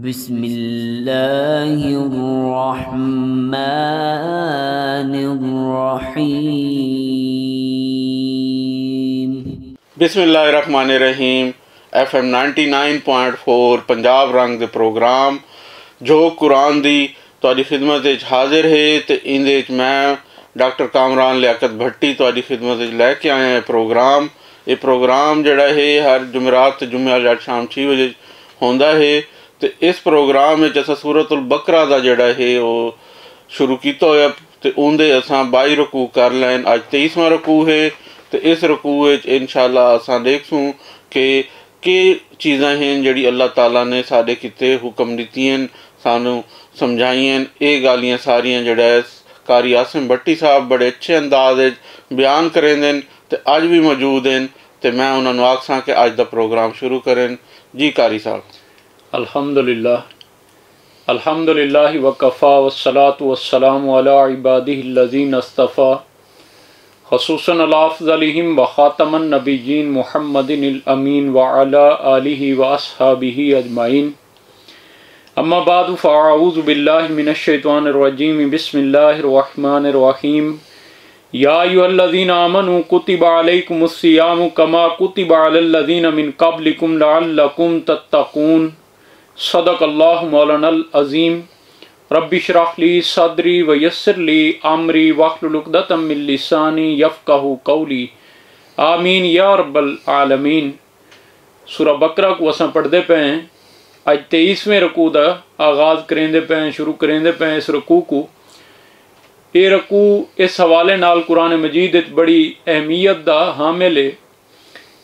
بسم اللہ الرحمن الرحیم۔ بسم اللہ الرحمن الرحیم۔ FM 99.4 پنجاب رنگ دے پروگرام جو قرآن دی تواڈی خدمت وچ حاضر ہے تے اندے وچ میں ڈاکٹر کامران لیاقت بھٹی تواڈی خدمت وچ لے کے آیا ہے پروگرام۔ یہ پروگرام جڑا ہے ہر جمعرات تے جمعہ شام 6 بجے ہوندا ہے تے اس پروگرام وچ اساں سورۃ البقرہ دا جڑا ہے وہ شروع کیتا ہویا تے اوندے اساں 22 رکوع کر لین۔ اج 23واں رکوع ہے تے اس رکوع وچ انشاءاللہ اساں دیکھسوں کہ چیزاں ہیں جڑی اللہ تعالیٰ نے ساڈے کیتے حکم دتی ہیں سانوں سمجھائی ہیں۔ یہ گالیاں ساریاں جڑا ہے قاری عاصم بھٹی صاحب بڑے اچھے انداز بیان کریں دیں تے اج بھی موجود ہیں تے میں انہاں نوں آکھساں کہ اج دا پروگرام شروع کریں۔ جی قاری صاحب۔ الحمدللہ وکفا والصلاة والسلام علی عبادہ الذین اصطفیٰ خصوصاً علی افضلہم وخاتم النبیین محمد الامین وعلی آلہ واصحابہ اجمعین۔ اما بعد فاعوذ باللہ من الشیطان الرجیم بسم اللہ الرحمن الرحیم۔ یا ایھا الذین آمنوا کتب علیکم الصیام کما کتب علی الذین من قبلکم لعلکم تتقون۔ صدق اللہ مولانا العظیم۔ رب اشرح لی صدری ویسر لی امری واحلل عقدۃ من لسانی یفقہوا قولی آمین یا رب العالمین۔ سورہ بقرہ کو اساں پڑھدے پے ہیں۔ اج 23ویں رکوع دا آغاز کریندے پے ہیں، شروع کریندے پے ہیں اس رکوع کو۔ یہ رکوع اس حوالے نال قرآن مجید بڑی اہمیت دا حامل ہے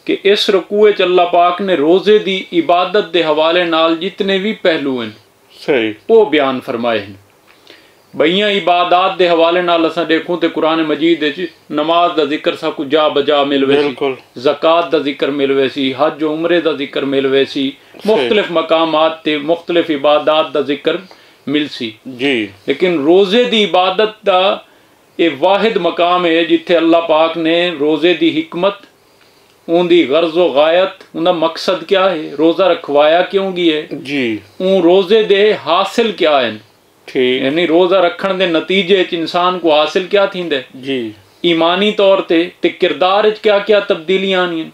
کہ اس رکوع وچ اللہ پاک نے روزے دی عبادت دے حوالے نال جتنے بھی پہلو ہیں صحیح وہ بیان فرمائے ہیں۔ بئیاں عبادات دے حوالے نال اساں دیکھوں تے قرآن مجید وچ نماز دا ذکر سب کو جا بجا ملوے سی، زکوٰۃ دا ذکر ملوے سی، حج و عمرے دا ذکر ملوے سی، مختلف مقامات تے مختلف عبادات دا ذکر مل سی۔ جی لیکن روزے دی عبادت دا یہ واحد مقام ہے جتھے اللہ پاک نے روزے دی حکمت، اون دی غرض و غایت، اون دا مقصد کیا ہے، روزہ رکھوایا کیوں گی ہے، جی اون روزے دے حاصل کیا ہیں، ٹھیک یعنی روزہ رکھن دے نتیجے انسان کو حاصل کیا تھیندے، جی ایمانی طور تے کردار کیا کیا تبدیلیاں آنی ہیں۔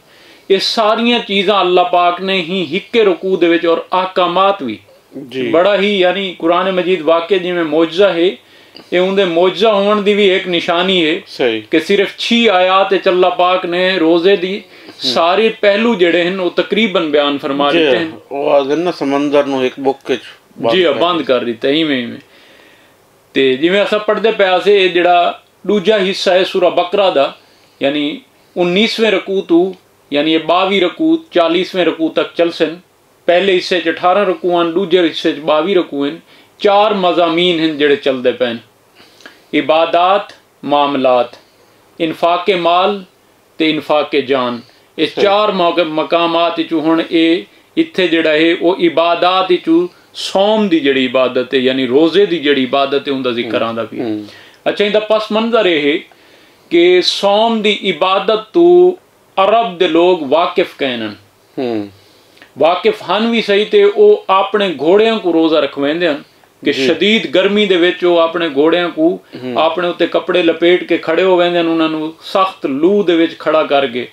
یہ ساریاں چیزاں اللہ پاک نے ہی ہکے رکوع دے وچ اور احکامات بھی جی بڑا ہی یعنی قرآن مجید واقع جی میں معجزہ ہے، یہ ان دے معجزہ ہون دی بھی ایک نشانی ہے صحیح کہ صرف 6 آیات اللہ پاک نے روزے دی سارے پہلو جڑے ہیں وہ تقریباً بیان فرما دیتے ہیں۔ وہ آگن سمندر نو ایک بک جی بند کر دیتا ہی میں تے جی میں ایسا پڑھتے پیا سے جڑا دوجا حصہ ہے سورہ بقرہ دا، یعنی 19ویں رکوع تو یعنی 22 رکوع 40ویں رکوع تک چل سن۔ پہلے حصے 18 رکوع ہیں، دوجے حصے 22 رکوع ہیں۔ 4 مضامین ہیں جڑے چلتے پین: عبادات، معاملات، انفاق مال تے انفاق جان۔ اس 4 مقامات ہن اتھے جڑا ہے وہ عبادات صوم دی جڑی عبادت ہے یعنی روزے دی جڑی عبادت ہے ان دا ذکر آندا پیا۔ اچھا ان دا پس منظر یہ ہے کہ صوم دی عبادت تو عرب دے لوگ واقف کہنن، واقف ہن بھی صحیح تے او اپنے گھوڑیاں کو روزہ رکھویندے ہیں کہ شدید گرمی دے وچ او اپنے گھوڑیاں کو اپنے اتے کپڑے لپیٹ کے کھڑے ہو ویندے ہیں، انہاں نوں سخت لو دے وچ کھڑا کر کے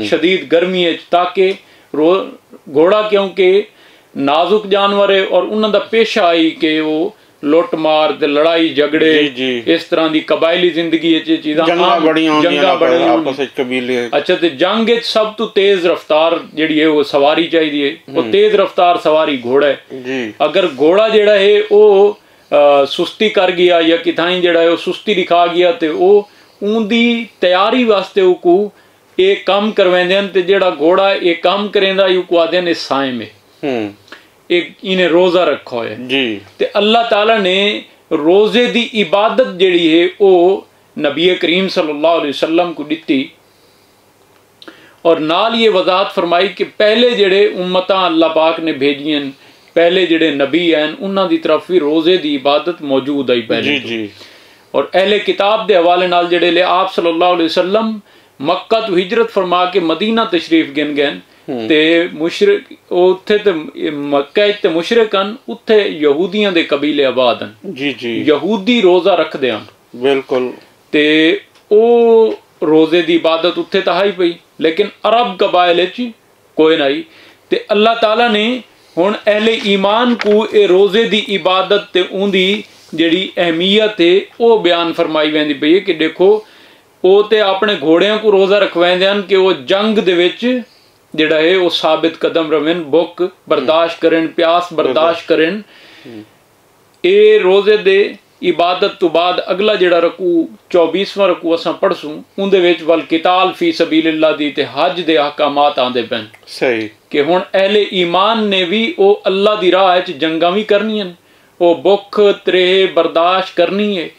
شدید گرمی وچ، تاکہ گھوڑا کیونکہ نازک جانور ہے اور انہاں دا پیشہ آئی کہ وہ لوٹ مار تے لڑائی جھگڑے اس طرح دی قبائلی زندگی چیزاں جنگاں بڑیاں آپس وچ قبیلے۔ اچھا تے جنگ وچ سب تو تیز رفتار جڑی ہے وہ سواری چاہیے، وہ تیز رفتار سواری گھوڑا ہے۔ اگر گھوڑا جڑا ہے وہ سستی کر گیا یا کتھائیں جڑا ہے وہ سستی دکھا گیا تے وہ اون دی تیاری واسطے او کو ایک کام کرویندے ہیں تے جڑا گھوڑا ایک کام کریندا یو کو آدے نے سائم ہے، ایک انہیں روزہ رکھا ہے جی تے اللہ تعالیٰ نے روزے دی عبادت جڑی ہے او نبی کریم صلی اللہ علیہ وسلم کو دتی اور نال یہ وضاحت فرمائی کہ پہلے جڑے امتاں اللہ پاک نے بھیجیاں، پہلے جڑے نبی ہیں انہاں دی طرف بھی روزے دی عبادت موجود آئی پہلے جی اور اہل کتاب دے حوالے نال جڑے لے آپ صلی اللہ علیہ وسلم مکہ تو ہجرت فرما کے مدینہ تشریف گن گئے ਤੇ ਮੁਸ਼ਰਿਕ ਉੱਥੇ ਤੇ ਮੱਕਾ ਤੇ ਮੁਸ਼ਰਿਕ ਹਨ, ਉੱਥੇ ਯਹੂਦੀਆਂ ਦੇ ਕਬੀਲੇ ਆਬਾਦ ਹਨ। ਜੀ ਜੀ, ਯਹੂਦੀ ਰੋਜ਼ਾ ਰੱਖਦੇ ਹਨ ਬਿਲਕੁਲ। ਤੇ ਉਹ ਰੋਜ਼ੇ ਦੀ ਇਬਾਦਤ ਉੱਥੇ ਤਾਂ ਹੀ ਪਈ, ਲੇਕਿਨ ਅਰਬ ਕਬਾਇਲ ਚ ਕੋਈ ਨਹੀਂ। ਤੇ ਅੱਲਾਹ ਤਾਲਾ ਨੇ ਹੁਣ ਅਹਿਲੇ ਈਮਾਨ ਕੋ ਇਹ ਰੋਜ਼ੇ ਦੀ ਇਬਾਦਤ ਤੇ ਉਹਦੀ ਜਿਹੜੀ ਅਹਿਮੀਅਤ ਹੈ ਉਹ ਬਿਆਨ ਫਰਮਾਈ ਵੈਂਦੀ ਪਈ ਹੈ ਕਿ ਦੇਖੋ ਉਹ ਤੇ ਆਪਣੇ ਘੋੜਿਆਂ ਕੋ ਰੋਜ਼ਾ ਰਖਵਾਉਂਦੇ ਹਨ ਕਿ ਉਹ ਜੰਗ ਦੇ ਵਿੱਚ ਜਿਹੜਾ ਹੈ ਉਹ ਸਾਬਿਤ ਕਦਮ ਰਵਨ, ਭੁੱਖ ਬਰਦਾਸ਼ਤ ਕਰਨ, ਪਿਆਸ ਬਰਦਾਸ਼ਤ ਕਰਨ। ਇਹ ਰੋਜ਼ੇ ਦੇ ਇਬਾਦਤ ਤੋਂ ਬਾਅਦ ਅਗਲਾ ਜਿਹੜਾ ਰਕੂ 24ਵਾਂ ਰਕੂ ਅਸਾਂ ਪੜ੍ਹਸੂ, ਉਹਦੇ ਵਿੱਚ ਵਲ ਕਿਤਾਲ ਫੀ ਸਬੀਲਿਲlah ਦੀ ਤੇ ਹਜ ਦੇ ਅਹਕਾਮਾਤ ਆਉਂਦੇ ਪੈਣ। ਸਹੀ ਕਿ ਹੁਣ ਅਹਿਲੇ ਈਮਾਨ ਨੇ ਵੀ ਉਹ ਅੱਲਾ ਦੀ ਰਾਹ 'ਚ ਜੰਗਾਂ ਵੀ ਕਰਨੀਆਂ, ਉਹ ਭੁੱਖ ਤਰੇ ਬਰਦਾਸ਼ਤ ਕਰਨੀ ਹੈ।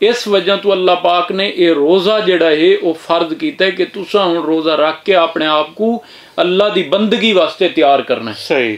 ਇਸ ਵਜ੍ਹਾ ਤੋਂ ਅੱਲਾਹ ਪਾਕ ਨੇ ਇਹ ਰੋਜ਼ਾ ਜਿਹੜਾ ਹੈ ਉਹ ਫਰਜ਼ ਕੀਤਾ ਹੈ ਕਿ ਤੁਸੀਂ ਹੁਣ ਰੋਜ਼ਾ ਰੱਖ ਕੇ ਆਪਣੇ ਆਪ ਨੂੰ ਅੱਲਾ ਦੀ ਬੰਦਗੀ ਵਾਸਤੇ ਤਿਆਰ ਕਰਨਾ ਹੈ। ਸਹੀ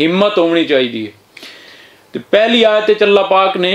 ਹਿੰਮਤ ਹੋਣੀ ਚਾਹੀਦੀ ਹੈ। ਤੇ ਪਹਿਲੀ ਆਇਤ ਵਿੱਚ ਅੱਲਾਹ ਪਾਕ ਨੇ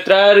3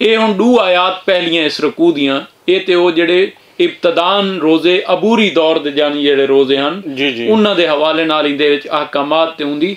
ਇਹ ਹੁਣ 2 ਆਇਤ ਪਹਿਲੀਆਂ ਇਸ ਰਕੂ ਦੀਆਂ, ਇਹ ਤੇ ਉਹ ਜਿਹੜੇ ਇਬਤਦਾਨ ਰੋਜ਼ੇ ਅਬੂਰੀ ਦੌਰ ਦੇ ਜਾਨੀ ਜਿਹੜੇ ਰੋਜ਼ੇ ਹਨ ਜੀ ਜੀ ਉਹਨਾਂ ਦੇ ਹਵਾਲੇ ਨਾਲ ਇਹਦੇ ਵਿੱਚ ਅਹਕਾਮਾਤ ਤੇ ਉਹਦੀ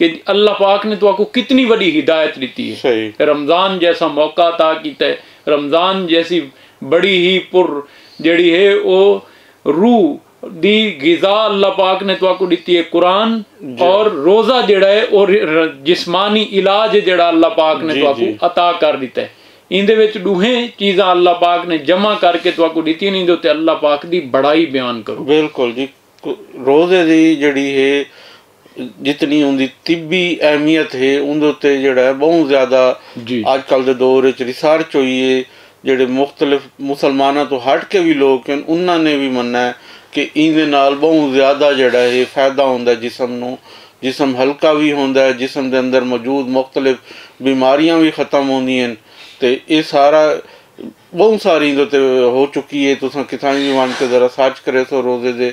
کہ اللہ پاک نے تو آپ کو کتنی بڑی ہدایت دیتی ہے. صحیح. رمضان جیسا موقع عطا کیتا ہے, رمضان جیسی بڑی ہی پر جڑی ہے وہ روح دی غذا اللہ پاک نے تو آپ کو دیتی ہے قرآن, اور روزہ جڑا ہے اور جسمانی علاج جڑا اللہ پاک نے تو آپ کو عطا کر دیتا ہے. اندے وچ دوہیں چیزاں اللہ پاک نے جمع کر کے تو آپ کو دیتی نہیں, دے اللہ پاک دی بڑائی بیان کرو. بالکل جی. روزے دی جڑی ہے جتنی ان دی طبی اہمیت ہے ان دے جڑا ہے بہت زیادہ آج کل دے دور وچ ریسرچ ہوئی ہے. جڑے مختلف مسلمانوں تو ہٹ کے بھی لوگ ہیں انہوں نے بھی مننا ہے کہ ان دے نال بہت زیادہ جڑا ہے فائدہ ہوندا ہے جسم نو, جسم ہلکا بھی ہوندا ہے, جسم دے اندر موجود مختلف بیماریاں بھی ختم ہوندی ہیں. تے یہ سارا بہت ساری تے ہو چکی ہے. تساں کتھاں بھی ون کے ذرا سرچ کرے سو روزے دے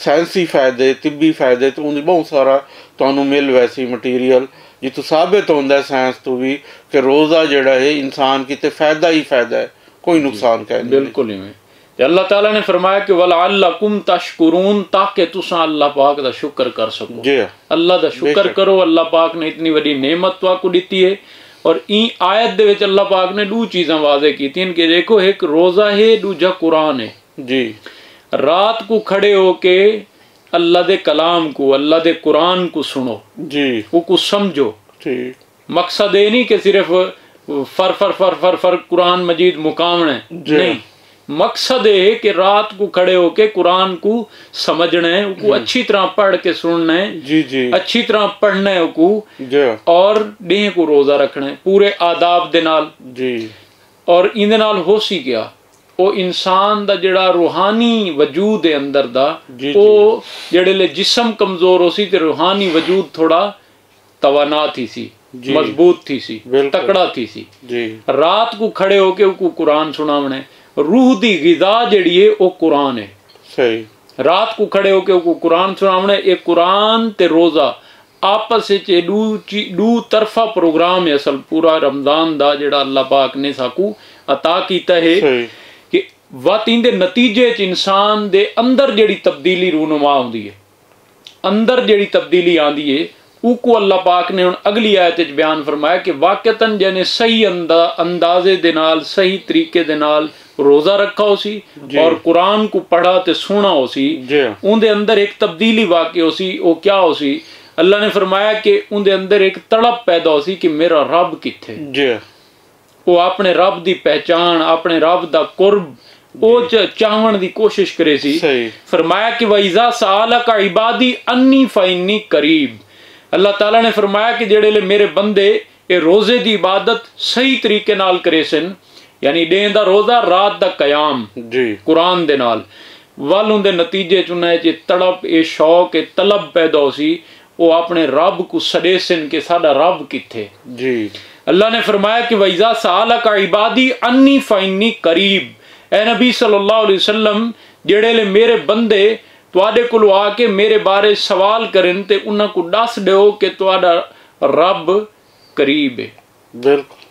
سائنسی فائدے طبی فائدے تو ان بہت سارا تمہیں مل ویسی مٹیریل جتوں ثابت ہوتا ہے سائنس تو بھی کہ روزہ جڑا ہے انسان کی تے فائدہ ہی فائدہ ہے, کوئی نقصان کا نہیں. بالکل ہی اللہ تعالیٰ نے فرمایا کہ وَلَعَلَّكُمْ تَشْكُرُونَ, تاکہ تساں اللہ پاک دا شکر کر سکو. جی اللہ دا شکر کرو. اللہ پاک نے اتنی بڑی نعمت تو آپ کو دیتی ہے. اور این آیت دے وچ اللہ پاک نے دو چیزاں واضح کی تھیں کہ دیکھو ایک روزہ ہے, دوجا قرآن ہے. جی. رات کو کھڑے ہو کے اللہ دے کلام کو, اللہ دے قرآن کو سنو, جی وہ کو سمجھو. مقصد یہ نہیں کہ صرف فر فر فر فر فر قرآن مجید مقامنا ہے, نہیں. مقصد یہ ہے کہ رات کو کھڑے ہو کے قرآن کو سمجھنا ہے, کو اچھی طرح پڑھ کے سننا ہے, جی اچھی طرح پڑھنا ہے کو, اور ڈیہ کو روزہ رکھنا ہے پورے آداب دے نال. جی. اور ان دے نال ہو سی گیا وہ انسان دا جڑا روحانی وجود ہے اندر دا, وہ جڑے لے جسم کمزور ہو سی تے روحانی وجود تھوڑا توانا تھی سی, مضبوط تھی سی, تکڑا تھی سی. رات کو کھڑے ہو کے کو قرآن سناونا ہے. روح دی غذا جڑی ہے وہ قرآن ہے. صحیح. رات کو کھڑے ہو کے کو قرآن سناونا ہے. ایک قرآن تے روزہ آپس دو طرفہ پروگرام ہے اصل پورا رمضان دا جڑا اللہ پاک نے ساکو عطا کیتا ہے کہ واتین دے نتیجے چ انسان دے اندر جڑی تبدیلی رونما ہوندی ہے, اندر جڑی تبدیلی آندی ہے او کو اللہ پاک نے اگلی آیت وچ بیان فرمایا کہ واقعتاً جنے صحیح اندازے دے نال صحیح طریقے دے نال روزہ رکھا ہو سی اور قرآن کو پڑھا تے سونا ہو سی, ان دے اندر ایک تبدیلی واقع ہو سی. وہ کیا ہو سی؟ اللہ نے فرمایا کہ ان دے اندر ایک تڑپ پیدا ہو سی کہ میرا رب کتھے. وہ اپنے رب دی پہچان, اپنے رب دا قرب وہ چاہون دی کوشش کرے سی. فرمایا کہ وَإِذَا سَأَلَكَ عِبَادِي أَنِّي فَإِنِّي قَرِيبٌ. اللہ تعالیٰ نے فرمایا کہ جڑے لے میرے بندے اے روزے دی عبادت صحیح طریقے نال کرے سن, یعنی دین دا روزہ رات دا قیام قرآن دے نال, والوں دے نتیجے چنائے چے تڑپ اے شوق اے طلب پیدا ہو سی, وہ اپنے رب کو سڑے سن کہ ساڈا رب کتھے. اللہ نے فرمایا کہ وَإِذَا سَأَلَكَ عِبَادِي أَنِّي فَإِنِّي قَرِيبٌ. اے نبی صلی اللہ علیہ وسلم جڑے لے میرے بندے تواڈے کولوں آ کے میرے بارے سوال کرن تے انہاں کو دس دیو کہ تواڈا رب قریب ہے. بالکل.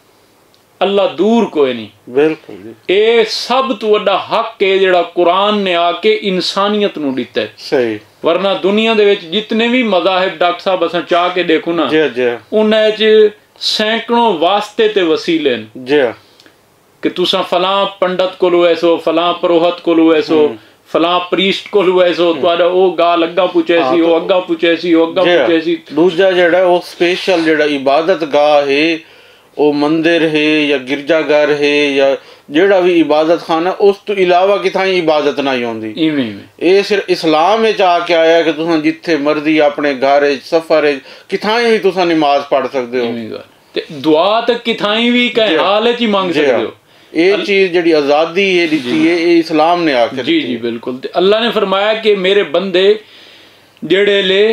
اللہ دور کوئی نہیں. بالکل. اے سب تو بڑا حق ہے جڑا قرآن نے آ کے انسانیت نو دتا ہے. صحیح. ورنہ دنیا دے وچ جتنے بھی مذاہب ڈاکٹر صاحب اساں چاہ کے دیکھو نا, انہاں وچ سینکڑوں واسطے تے وسیلے ہیں کہ تساں فلاں پنڈت کولو ایسو, فلاں پروہت کولو ایسو, فلاں پریسٹ کولو ایسو, تواڈا او گال اگا پوچھے سی, او اگا پوچھے سی, او اگا پوچھے سی. دوجا جڑا او سپیشل جڑا عبادت گاہ ہے, او مندر ہے یا گرجا گھر ہے یا جڑا بھی عبادت خانہ, اس تو علاوہ کتھاں عبادت نہیں ہوندی. اے صرف اسلام وچ آ کے آیا کہ تساں جتھے مرضی اپنے گھر سفر کتھاں بھی تساں نماز پڑھ سکدے ہو, تے دعا تے کتھاں بھی کہیں حال وچ مانگ سکدے ہو. یہ چیز جڑی آزادی ہے دیتی ہے یہ اسلام نے آ کے. جی بالکل. اللہ نے فرمایا کہ میرے بندے جڑے لے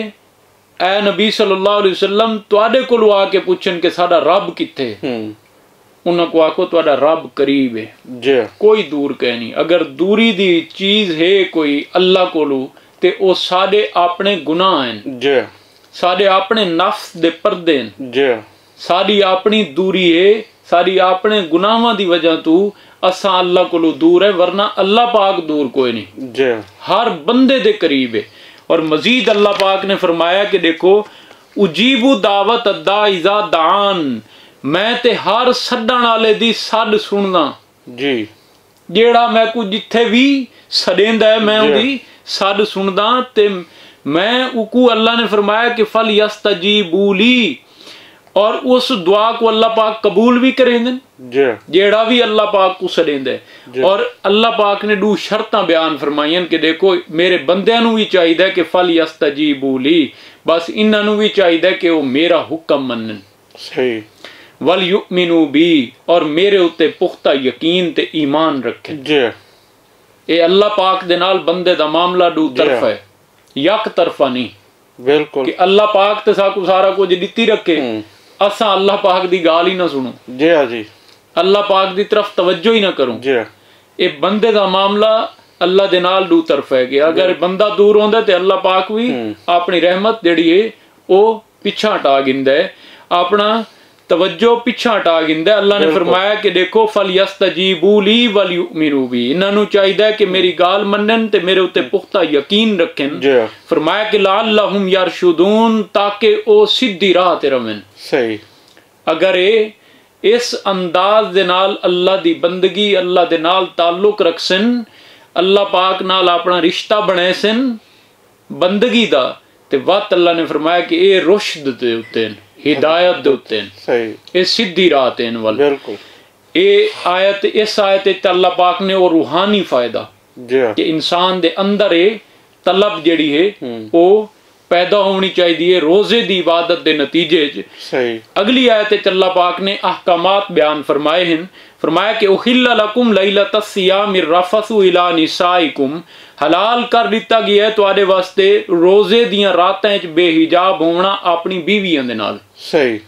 اے نبی صلی اللہ علیہ وسلم تواڈے کولوں آ کے پوچھن کہ ساڈا رب کتھے, انہاں کو آکھو تواڈا رب قریب ہے, کوئی دور کہ نہیں. اگر دوری دی چیز ہے کوئی اللہ کولوں تے او ساڈے اپنے گناہ ہیں, ساڈے اپنے نفس دے پردے ہیں, ساری اپنی دوری ہے, ساری اپنے گناہاں دی وجہ تو اساں اللہ کولوں دور ہے, ورنہ اللہ پاک دور کوئی نہیں, ہر بندے دے قریب ہے. اور مزید اللہ پاک نے فرمایا کہ دیکھو ਉਜੀਬੂ ਦਾਵਤ ਅੱਦਾ ਇਜ਼ਾ ਦਾਨ, ਮੈਂ ਤੇ ਹਰ ਸੱਦਣ ਵਾਲੇ ਦੀ ਸੱਦ ਸੁਣਦਾ ਜੀ, ਜਿਹੜਾ ਮੈਂ ਕੋ ਜਿੱਥੇ ਵੀ ਸੜੇਂਦਾ ਮੈਂ ਉਹਦੀ ਸੱਦ ਸੁਣਦਾ। ਤੇ ਮੈਂ ਉਕੂ ਅੱਲਾ ਨੇ ਫਰਮਾਇਆ ਕਿ ਫਲ ਯਸਤਜੀਬੂ ਲੀ, اور اس دعا کو اللہ پاک قبول بھی کریں دن جیڑا بھی اللہ پاک کو سڑیں دے۔ اور اللہ پاک نے دو شرطاں بیان فرمائیں کہ دیکھو میرے بندیاں نو بھی چاہیے کہ فل یستجیبوا لی، بس انہاں نو بھی چاہیے کہ وہ میرا حکم منن، صحیح، وَلْيُؤْمِنُوا بِی، اور میرے اُتے پختہ یقین تے ایمان رکھیں۔ اے اللہ پاک دے نال بندے دا معاملہ دو طرف ہے، یک طرفہ نہیں، بالکل، کہ اللہ پاک تے ساکو سارا کچھ دتی رکھے، اساں اللہ پاک دی گال ہی نہ سنو، جی ہاں جی، اللہ پاک دی طرف توجہ ہی نہ کروں۔ جی، اے بندے دا معاملہ اللہ دے نال دو طرف ہے کہ اگر بندہ دور ہوندا تے اللہ پاک بھی اپنی رحمت جڑی ہے او پیچھا ہٹا گندا ہے، اپنا توجہ پیچھا ہٹا گندا ہے۔ اللہ نے فرمایا کہ دیکھو فَلْيَسْتَجِيبُوا لِي وَلْيُؤْمِنُوا بِي، انہاں نو چاہیے کہ میری گال منن تے میرے اوتے پختہ یقین رکھن۔ فرمایا کہ لَعَلَّهُمْ يَرْشُدُونَ، تاکہ او سیدھی راہ تے رہن۔ صحیح، اگر اس انداز دے نال اللہ دی بندگی، اللہ دے نال تعلق رکھسن، اللہ پاک نال اپنا رشتہ بنے سن بندگی دا، تے وقت اللہ نے فرمایا کہ اے رشد دے اوتے ہدایت دے اوتے اے سیدھی راہ تے ان وال۔ بالکل، اے آیت، اس آیت تے اللہ پاک نے وہ روحانی فائدہ کہ انسان دے اندر اے طلب جڑی ہے وہ پیدا ہونی چاہیے روزے دی عبادت دے نتیجے چ۔ اگلی آیت اللہ پاک نے احکامات بیان فرمائے ہیں، فرمایا کہ احل لکم لیلۃ الصیام الرفث الی نسائکم، حلال کر دیتا گیا ہے تواڈے واسطے روزے دیاں راتاں وچ بے حجاب ہونا اپنی بیویاں دے نال۔ صحیح،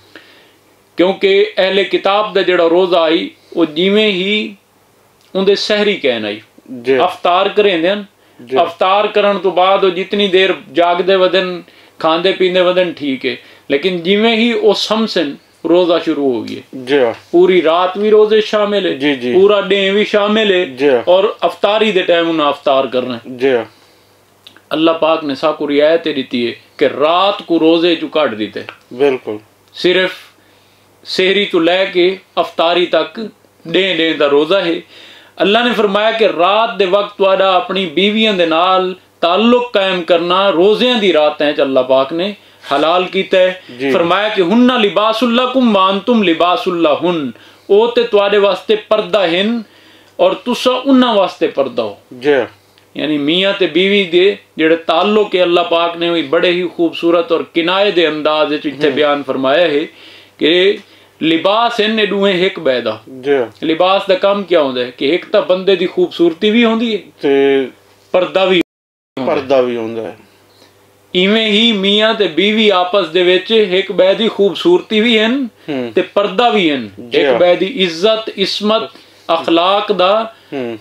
کیونکہ اہل کتاب دا جڑا روزہ آئی وہ جویں ہی اندے سحری کہن آئی، افطار کریں دین، افطار کرن تو بعد وہ جتنی دیر جاگدے ودن کھاندے پیندے ودن ٹھیک ہے، لیکن جویں ہی وہ سمسن روزہ شروع ہو گیا، پوری رات بھی روزے شامل ہے، پورا ڈے بھی شامل ہے، اور افطاری دے ٹائم انہاں افطار کر رہے ہیں۔ اللہ پاک نے ساکو رعایت دیتی ہے کہ رات کو روزے چو کاٹ دیتے، بالکل صرف سحری تو لے کے افطاری تک ڈے دا روزہ ہے۔ اللہ نے فرمایا کہ رات دے وقت تواڈا اپنی بیویاں دے نال تعلق قائم کرنا روزیاں دی راتیں اللہ پاک نے حلال کیتا ہے۔ فرمایا کہ ہن لباس لکم وانتم لباس لہن، او تے تواڈے واسطے پردہ ہن اور تساں انہاں واسطے پردہ ہو۔ یعنی میاں تے بیوی دے جڑے تعلق ہے اللہ پاک نے بڑے ہی خوبصورت اور کنایے دے انداز وچ ایتھے بیان فرمایا ہے کہ لباس ان دوہیں ایک بیدا۔ لباس دا کام کیا ہوندا ہے کہ ایک تا بندے دی خوبصورتی بھی ہوندی ہے تے پردہ بھی ہوندا ہے، ایویں ہی میاں تے بیوی آپس دے وچ ایک بے دی خوبصورتی بھی ہیں تے پردہ بھی ہیں، ایک بے دی عزت عصمت اخلاق دا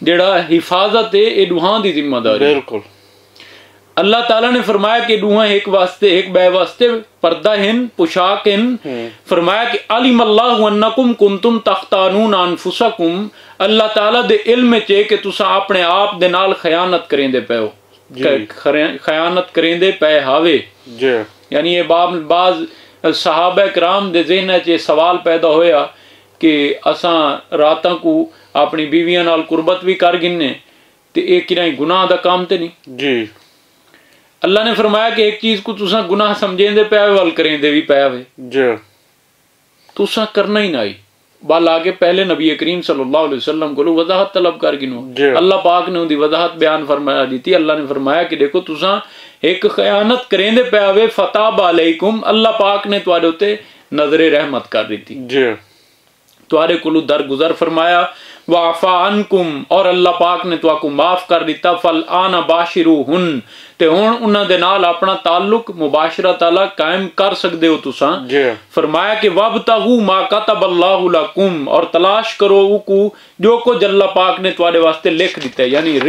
جڑا حفاظت ہے اے دوہاں دی ذمہ داری۔ بالکل، اللہ تعالیٰ نے فرمایا کہ دوہاں ایک واسطے ایک بے واسطے پردہ ہیں، پوشاک ہیں۔ فرمایا کہ علم اللہ انکم کنتم تختانون انفسکم، اللہ تعالیٰ دے علم چے کہ تساں اپنے آپ دے نال خیانت کریں دے پے ہو، خیانت کریں دے پے ہاوے۔ یعنی یہ بعض صحابہ کرام دے ذہن چے سوال پیدا ہویا کہ اساں راتاں کو اپنی بیویاں نال قربت بھی کر گنے تے ایک کنائی گناہ دا کام تے نہیں۔ جی، اللہ نے فرمایا کہ ایک چیز کو تساں گناہ سمجھیں دے پے ول کریں دے بھی پے ہوئے، جی تساں کرنا ہی نہ آئی۔ بال آگے پہلے نبی کریم صلی اللہ علیہ وسلم کو وضاحت طلب کر گنو، اللہ پاک نے ان دی وضاحت بیان فرمایا دیتی۔ اللہ نے فرمایا کہ دیکھو تساں ایک خیانت کریں دے پے ہوئے، فتاب علیکم، اللہ پاک نے تواڈے اوتے نظر رحمت کر دیتی، جی تواڈے کولو درگزر فرمایا، وعفا عنکم، اور اللہ پاک نے تواکو معاف کر دیتا، فالآن باشروہن، تے ہن انہاں دے نال اپنا تعلق مباشرت والا قائم کر سکدے ہو تساں۔ فرمایا کہ وابتغوا ما کتب اللہ لکم، اور تلاش کرو او کو جو کچھ اللہ پاک نے تواڈے واسطے لکھ دیتا ہے، یعنی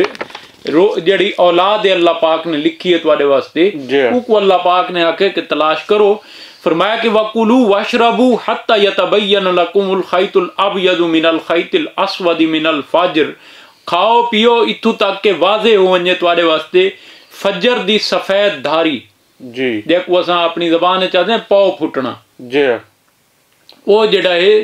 جڑی اولاد اللہ پاک نے لکھی ہے تواڈے واسطے او کو اللہ پاک نے آکھے کہ تلاش کرو۔ فرمایا کہ وَكُلُوا وَاشْرَبُوا حَتَّى يَتَبَيَّنَ لَكُمُ الْخَيْطُ الْأَبْيَضُ مِنَ الْخَيْطِ الْأَسْوَدِ مِنَ الْفَجْرِ، کھاؤ پیو اتھو تک کہ واضح ہو ونجے تواڈے واسطے فجر دی سفید دھاری جی دیکھو اساں اپنی زبان چاہتے ہیں پاؤ پھٹنا جی وہ جڑا ہے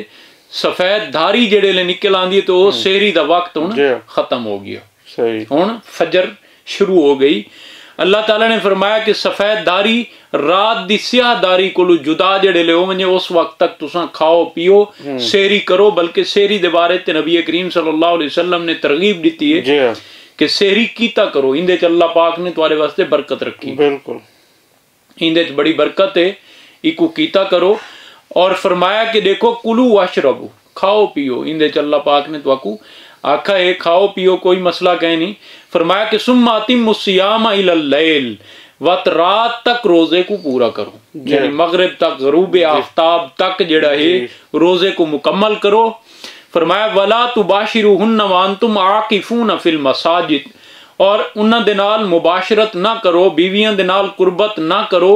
سفید دھاری جڑے لے نکل آندی ہے تو وہ سحری دا وقت ہن جی ختم ہو گیا صحیح ہن فجر شروع ہو گئی اللہ تعالیٰ نے فرمایا کہ سفید داری رات دی سیاہ داری کو جدا جڑے لے ونجے اس وقت تک تساں کھاؤ پیو سحری کرو بلکہ سحری دے بارے تے نبی کریم صلی اللہ علیہ وسلم نے ترغیب دیتی ہے جی کہ سحری کیتا کرو اندے چ اللہ پاک نے تمہارے واسطے برکت رکھی بالکل اندے چ بڑی برکت ہے ایکو کیتا کرو اور فرمایا کہ دیکھو کلو واشربو کھاؤ پیو اندے چ اللہ پاک نے تو آکھا ہے کھاؤ پیو کوئی مسئلہ کہیں نہیں فرمایا کہ ثم اتم الصیام الی اللیل وقت رات تک روزے کو پورا کرو یعنی مغرب تک غروب آفتاب تک جڑا ہے روزے کو مکمل کرو فرمایا ولا تباشروہن وانتم عاکفون فی المساجد اور انہاں دے نال مباشرت نہ کرو بیویاں دے نال قربت نہ کرو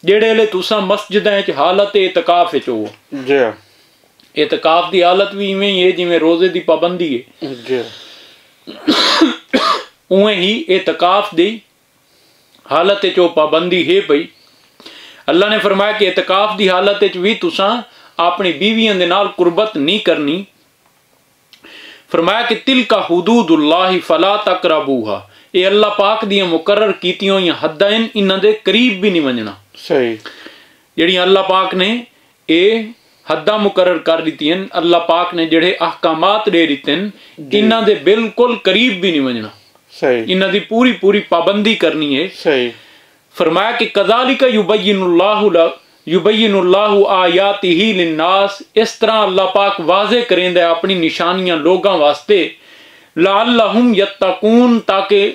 جڑے لے تساں مسجداں وچ حالت اعتکاف وچ ہو جی اعتکاف دی حالت بھی ایویں ہی ہے جویں روزے دی پابندی ہے جی اویں ہی اعتکاف دی حالت وچ پابندی ہے پئی اللہ نے فرمایا کہ اعتکاف دی حالت وچ بھی تساں اپنی بیویاں دے نال قربت نہیں کرنی فرمایا کہ تلک حدود اللہ فلا تقربوها اے اللہ پاک دیاں مقرر کیتیاں ہوئیاں حداں انہاں دے قریب بھی نہیں ونجنا صحیح جڑی اللہ پاک نے اے حداں مقرر کر دیتی ہیں اللہ پاک نے جڑے احکامات دے دیتے ہیں انہاں دے بالکل قریب بھی نہیں ونجنا صحیح انہاں دی پوری پوری پابندی کرنی ہے صحیح فرمایا کہ کذالک یبین اللہ آیاتہ للناس اس طرح اللہ پاک واضح کریں دے اپنی نشانیاں لوگاں واسطے لعلہم یتقون تاکہ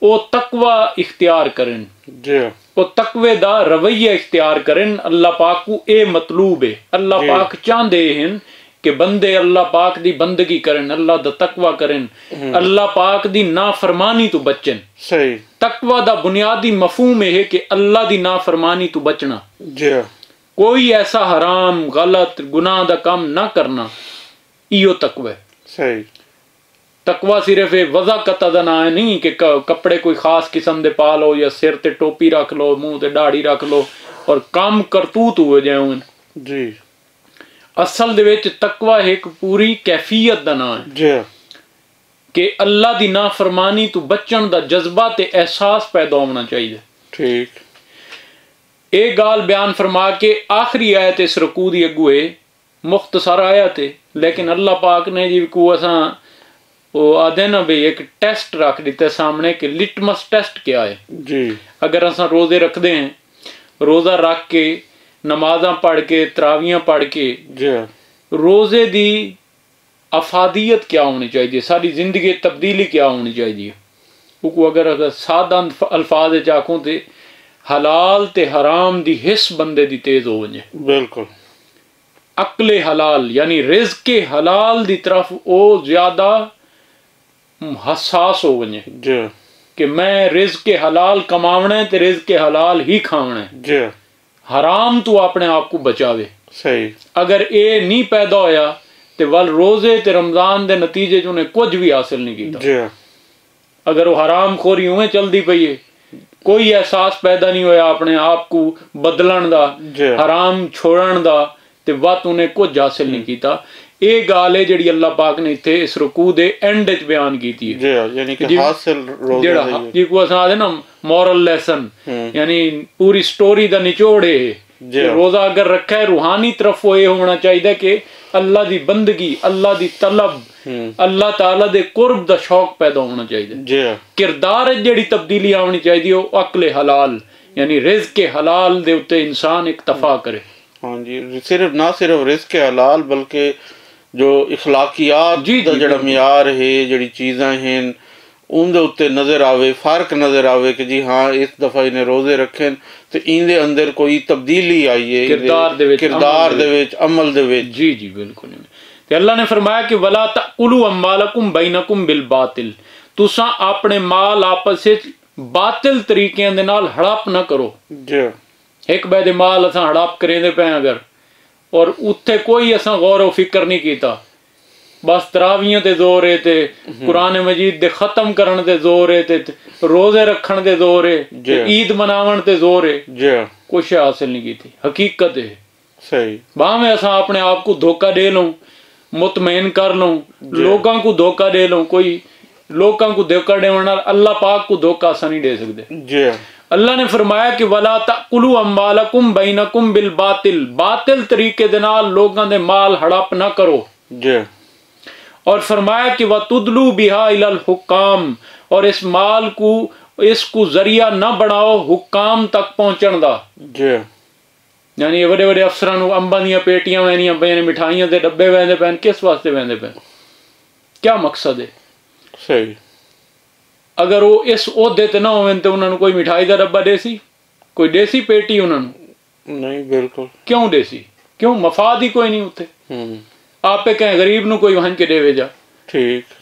او تقوی اختیار کریں جی او تقوی دا رویہ اختیار کریں اللہ پاک کو اے مطلوب ہے اللہ پاک چاہندے ہیں کہ بندے اللہ پاک دی بندگی کریں اللہ دا تقوی کریں اللہ پاک دی نافرمانی تو بچن صحیح تقوی دا بنیادی مفہوم ہے کہ اللہ دی نافرمانی تو بچنا جی کوئی ایسا حرام غلط گناہ دا کام نہ کرنا ایو تقوی صحیح تقوی صرف وضاقت دا نہ ہے نہیں کہ کپڑے کوئی خاص قسم دے پا لو یا سر تے ٹوپی رکھ لو منہ تے داڑھی رکھ لو اور کام کرتوت ہوئے جائیں جی اصل دے وچ تقوی ایک پوری کیفیت دا نام ہے جی کہ اللہ دی نافرمانی تو بچن دا جذبہ تے احساس پیدا ہونا چاہیے ٹھیک ایک گال بیان فرما کے آخری آیت اس رکوع دی اگوئے مختصر آیت ہے لیکن اللہ پاک نے جی کو اساں وہ آدھے نا بھئی ایک ٹیسٹ رکھ دیتے سامنے کہ لٹمس ٹیسٹ کیا ہے جی اگر اساں روزے رکھ دیں روزہ رکھ کے نمازاں پڑھ کے تراویاں پڑھ کے جی روزے دی افادیت کیا ہونی چاہیے ساری زندگی تبدیلی کیا ہونی چاہیے وہ اگر سادہ الفاظ آکھوں تے حلال تے حرام دی حس بندے دی تیز ہو ونجے بالکل عقل حلال یعنی رزق حلال دی طرف او زیادہ حساس ہو ونجے جی کہ میں رزق حلال کماونا ہے تے رزق حلال ہی کھاونا ہے جی حرام تو اپنے آپ کو بچاوے صحیح اگر اے نہیں پیدا ہویا تے ول روزے تے رمضان دے نتیجے جو نے کچھ بھی حاصل نہیں کیتا جی اگر وہ حرام خوری ہوئے چل دی پئی ہے کوئی احساس پیدا نہیں ہویا اپنے آپ کو بدلن دا جی حرام چھوڑن دا تے وقت انہیں کچھ حاصل نہیں کیتا اے گال ہے جڑی اللہ پاک نے اتھے اس رکوع دے اینڈ وچ بیان کیتی ہے جی یعنی کہ حاصل روزے جڑا جی کو اساں آدھے نا مورل لیسن یعنی پوری سٹوری دا نچوڑ ہے کہ روزہ اگر رکھا ہے روحانی طرف وہ یہ ہونا چاہیے کہ اللہ دی بندگی اللہ دی طلب اللہ تعالیٰ دے قرب دا شوق پیدا ہونا چاہیے جی کردار جڑی تبدیلی آنی چاہیے وہ عقل حلال یعنی رزق حلال دے اتے انسان اکتفا کرے ہاں جی صرف نہ صرف رزق حلال بلکہ جو اخلاقیات دا جڑا معیار ہے جڑی چیزاں ہیں ان دے اتے نظر آوے فرق نظر آوے کہ جی ہاں اس دفعہ انہیں روزے رکھیں تو ان دے اندر کوئی تبدیلی آئی ہے کردار دے وچ عمل دے وچ جی جی بالکل تے اللہ نے فرمایا کہ ولا تاکلوا اموالکم بینکم بالباطل تساں اپنے مال آپس وچ باطل طریقے دے نال ہڑپ نہ کرو جی ایک بے دے مال اساں ہڑپ کریں دے پے اگر اور اتھے کوئی اساں غور و فکر نہیں کیتا بس تراویاں تے زور ہے تے قرآن مجید دے ختم کرن تے زور ہے تے روزے رکھن تے زور ہے تے عید مناون تے زور ہے، کچھ حاصل نہیں کی تھی. حقیقت ہے صحیح باہ میں اساں اپنے آپ کو دھوکہ دے لوں، مطمئن کر لوں، لوگاں کو دھوکہ دے لوں. کوئی لوگاں کو دھوکہ دے ورنہ اللہ پاک کو دھوکہ اساں نہیں دے سکتے. اللہ نے فرمایا کہ وَلَا تَأْكُلُوا أَمْوَالَكُمْ بَيْنَكُمْ بِالْبَاطِلِ، باطل طریقے دے نال لوگاں دے مال ہڑپ نہ کرو. اور فرمایا کہ وَتُدْلُوا بِهَا إِلَى الْحُكَّامِ، اور اس مال کو اس کو ذریعہ نہ بناؤ حکام تک پہنچن دا. یعنی یہ بڑے بڑے افسران نو امباں دیاں پیٹیاں وینیاں پئیاں، مٹھائیاں دے ڈبے ویندے پئے، کس واسطے ویندے پئے؟ کیا مقصد ہے؟ صحیح. اگر وہ اس عہدے تے نہ ہوئن تے انہوں نے کوئی مٹھائی دا ڈبہ دے سی؟ کوئی دے سی پیٹی انہوں نے؟ نہیں بالکل. کیوں دے سی؟ کیوں؟ مفاد ہی کوئی نہیں اتنے. آپ پہ کہیں غریب نو کوئی وہن کے دے ویجا. ٹھیک.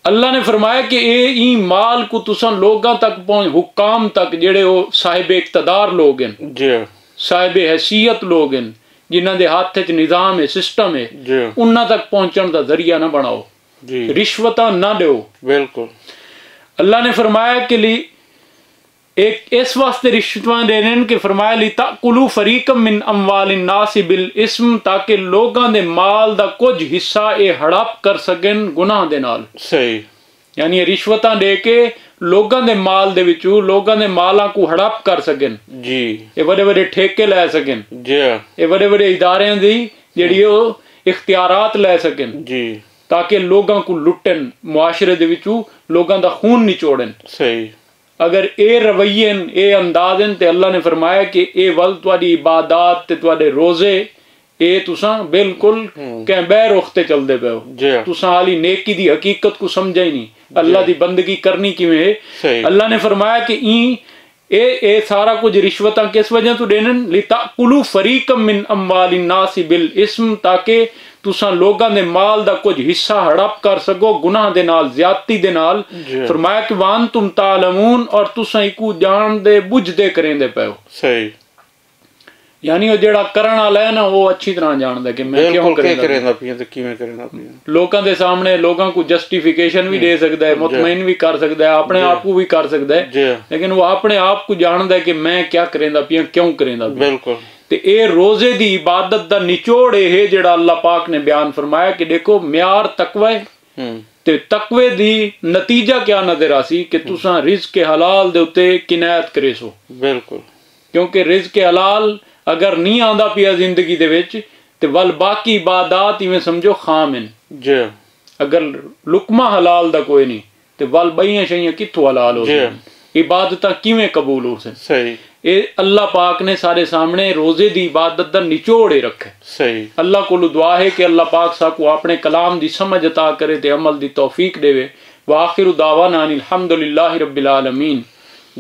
اللہ نے فرمایا کہ اے مال کو تساں لوگاں تک پہنچ، حکام تک، جڑے وہ صاحب اقتدار لوگ ہیں، صاحب حیثیت لوگ ہیں، جنہاں دے ہاتھ وچ نظام ہے، سسٹم ہے، انہاں تک پہنچن دا ذریعہ نہ بناؤ، رشوتاں نہ دیو. بالکل. اللہ نے فرمایا کہ ایک اس واسطے رشوتاں دینے کہ فرمایا لِتَأْكُلُوا فَرِيقًا مِّنْ أَمْوَالِ النَّاسِ بِالْإِثْمِ، تاکہ لوگاں دے مال دا کچھ حصہ اے ہڑپ کر سکن گناہ دے نال. صحیح. یعنی رشوتاں دے کے لوگاں دے مال دے وچوں لوگاں دے مالاں کو ہڑپ کر سکن. یہ بڑے بڑے ٹھیکے لے سکن، یہ بڑے بڑے ادارے دی جڑی وہ اختیارات لے سکن، تاکہ لوگاں کو لٹن، معاشرے دے وچوں لوگاں دا خون نچوڑن. صحیح. اگر اے رویے اے انداز تے اللہ نے فرمایا کہ اے ول تواڈی عبادات تے تواڈے روزے اے تساں بالکل کہ بے رخ تے چلدے پے ہو. تساں حالی نیکی دی حقیقت کو سمجھا ہی نہیں، اللہ دی بندگی کرنی کیویں ہے. اللہ نے فرمایا کہ اے سارا کچھ رشوتاں کس وجہ تو دینن؟ لِتَأْكُلُوا فَرِيقًا مِّنْ أَمْوَالِ النَّاسِ بِالْإِثْمِ، تاکہ تساں لوگاں دے مال دا کچھ حصہ ہڑپ کر سکو گناہ دے نال، زیادتی دے نال. فرمایا کہ وَأَنْتُمْ تَعْلَمُونَ، اور تساں اکو جان دے بجھ دے کریندے پے ہو. صحیح. یعنی وہ جڑا کرن والا ہے نا وہ اچھی طرح جاندا کہ میں کیوں کریندا پیا تے کیویں کریندا پیا. لوکاں دے سامنے لوگاں کو جسٹیفیکیشن بھی دے سکدا ہے، مطمئن بھی کر سکدا ہے، اپنے آپ کو بھی کر سکدا ہے، لیکن وہ اپنے آپ کو جاندا ہے کہ میں کیا کریندا پیا، کیوں کریندا پیا. بالکل. تے اے روزے دی عبادت دا نچوڑ ہے جڑا اللہ پاک نے بیان فرمایا کہ دیکھو معیار تقوی ہے، تے تقوی دی نتیجہ کیا نظر آسی کہ تساں رزق حلال دے اوتے کنایت کرے سو. بالکل. کیونکہ رزق حلال اگر نہیں آندا پیا زندگی دے وچ تے ول باقی عبادات ایویں سمجھو خام ہیں. اگر لقمہ حلال دا کوئی نہیں تے ول بئیاں شیاں کتھوں حلال ہو سن، عبادتاں کیویں قبول ہو سن. صحیح. اے اللہ پاک نے سارے سامنے روزے دی عبادت دا نچوڑ رکھے. صحیح. اللہ کو دعا ہے کہ اللہ پاک سا کو اپنے کلام دی سمجھ عطا کرے تے عمل دی توفیق دے. وآخر دعوانا ان الحمدللہ رب العالمین.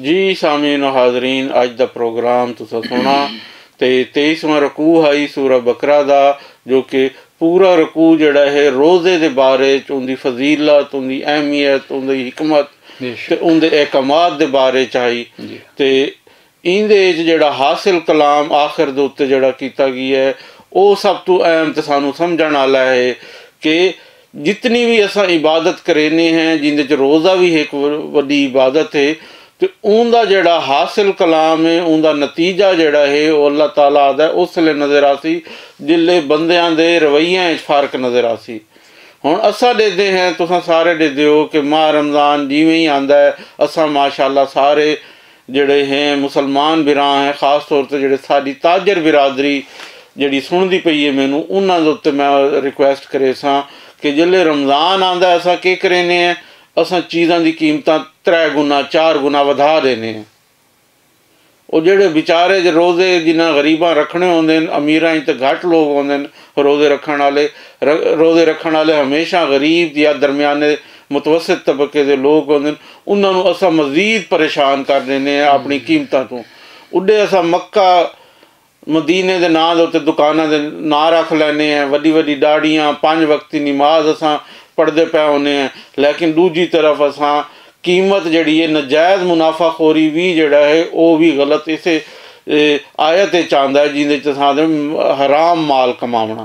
جی سامعین و حاضرین، اج دا پروگرام تساں سنا تے 23واں رکوع ہے سورہ بقرہ دا، جو کہ پورا رکوع جڑا ہے روزے دے بارے چ ان دی فضیلت، ان دی اہمیت، ان دی حکمت تے ان دے احکامات دے بارے چاہی. تے ان دے جڑا حاصل کلام آخر دے اوتے جڑا کیتا گیا ہے او سب تو اہم تے سانو سمجھن والا ہے کہ جتنی بھی اساں عبادت کرینے ہیں جن دے روزہ بھی ایک وڈی عبادت ہے، تو ان دا جڑا حاصل کلام ہے، ان دا نتیجہ جڑا ہے وہ اللہ تعالیٰ آدھا ہے اس لئے نظر آسی جلے بندیاں دے رویاں فرق نظر آسی. ہن اساں دے دے ہیں تساں سارے دے دیو کہ ماہ رمضان جیویں ہی آندا ہے اساں ماشاءاللہ سارے جڑے ہیں مسلمان براں ہیں، خاص طور تے جڑے ساری تاجر برادری جڑی سندی پئی ہے مینوں انہاں دے تے میں ریکویسٹ کرے ساں کہ جلے رمضان آندا ہے اساں کی کرینے ہیں، اساں چیزاں دی قیمتاں 3 گنا 4 گنا ودھا دینے ہیں. وہ جڑے بیچارے روزے جنہاں غریباں رکھنے ہوندے ہیں، امیراں تے گھٹ لوگ ہوندے ہیں روزے رکھن والے ہمیشہ غریب یا درمیانے متوسط طبقے دے لوگ ہوندے ہیں، انہاں نوں اساں مزید پریشان کر دینے ہیں اپنی قیمتاں تو. اڈے اساں مکہ مدینے دے ناں دے تے دکاناں دے ناں رکھ لینے ہیں، وڈی وڈی ڈاڑیاں، 5 وقتی نماز اساں پڑھدے پے ہونے ہیں، لیکن دوجی طرف اساں قیمت جڑی ہے نجائز منافع خوری بھی جڑا ہے وہ بھی غلط اسے آیت چاہتا ہے جن حرام مال کماونا.